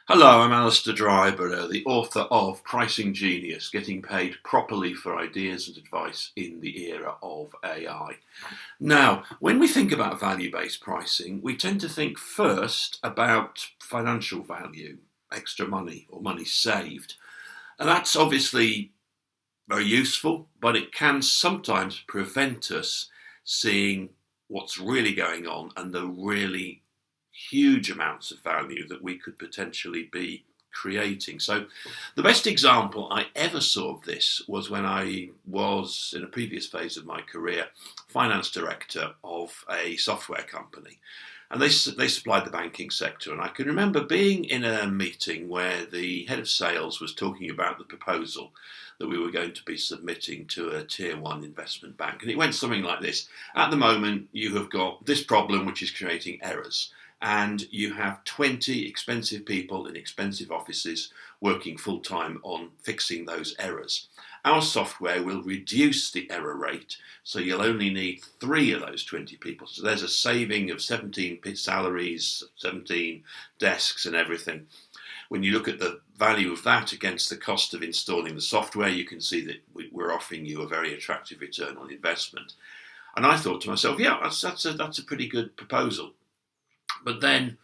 Hello, I'm Alistair Dryburgh, the author of Pricing Genius, Getting Paid Properly for Ideas and Advice in the Era of AI. Now, when we think about value-based pricing, we tend to think first about financial value, extra money or money saved. And that's obviously very useful, but it can sometimes prevent us seeing what's really going on and the really huge amounts of value that we could potentially be creating. So the best example I ever saw of this was when I was, in a previous phase of my career, finance director of a software company. And they supplied the banking sector. And I can remember being in a meeting where the head of sales was talking about the proposal that we were going to be submitting to a tier one investment bank. And it went something like this. At the moment, you have got this problem which is creating errors. And you have 20 expensive people in expensive offices working full time on fixing those errors. Our software will reduce the error rate, so you'll only need 3 of those 20 people. So there's a saving of 17 salaries, 17 desks and everything. When you look at the value of that against the cost of installing the software, you can see that we're offering you a very attractive return on investment. And I thought to myself, yeah, that's a pretty good proposal. But then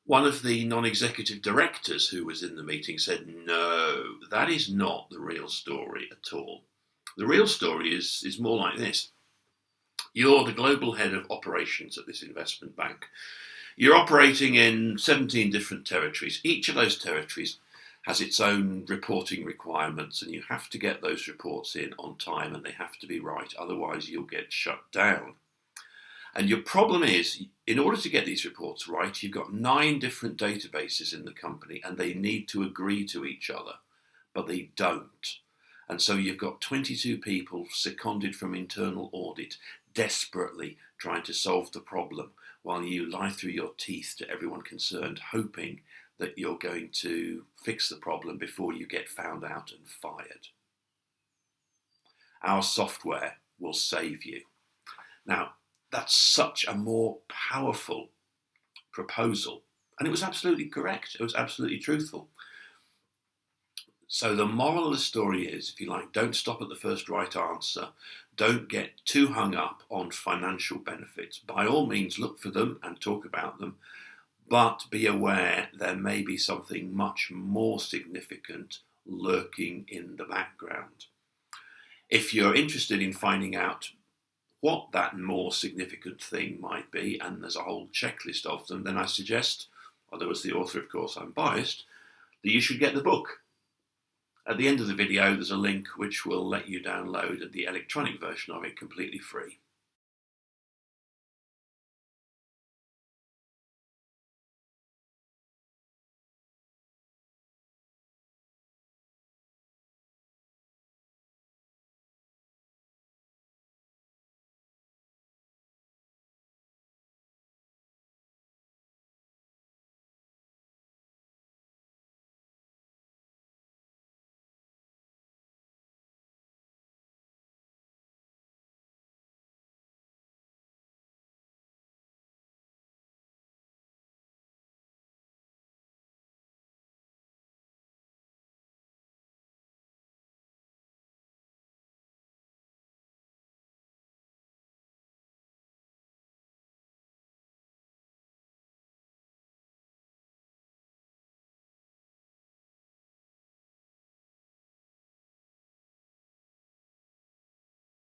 one of the non-executive directors who was in the meeting said, no, that is not the real story at all. The real story is more like this. You're the global head of operations at this investment bank. You're operating in 17 different territories. Each of those territories has its own reporting requirements, and you have to get those reports in on time and they have to be right. Otherwise, you'll get shut down. And your problem is, in order to get these reports right, you've got 9 different databases in the company and they need to agree to each other, but they don't. And so you've got 22 people seconded from internal audit, desperately trying to solve the problem while you lie through your teeth to everyone concerned, hoping that you're going to fix the problem before you get found out and fired. Our software will save you. Now, that's such a more powerful proposal. And it was absolutely correct. It was absolutely truthful. So the moral of the story is, if you like, don't stop at the first right answer. Don't get too hung up on financial benefits. By all means, look for them and talk about them. But be aware there may be something much more significant lurking in the background. If you're interested in finding out what that more significant thing might be, and there's a whole checklist of them, then I suggest, although as the author, of course, I'm biased, that you should get the book. At the end of the video, there's a link which will let you download the electronic version of it completely free.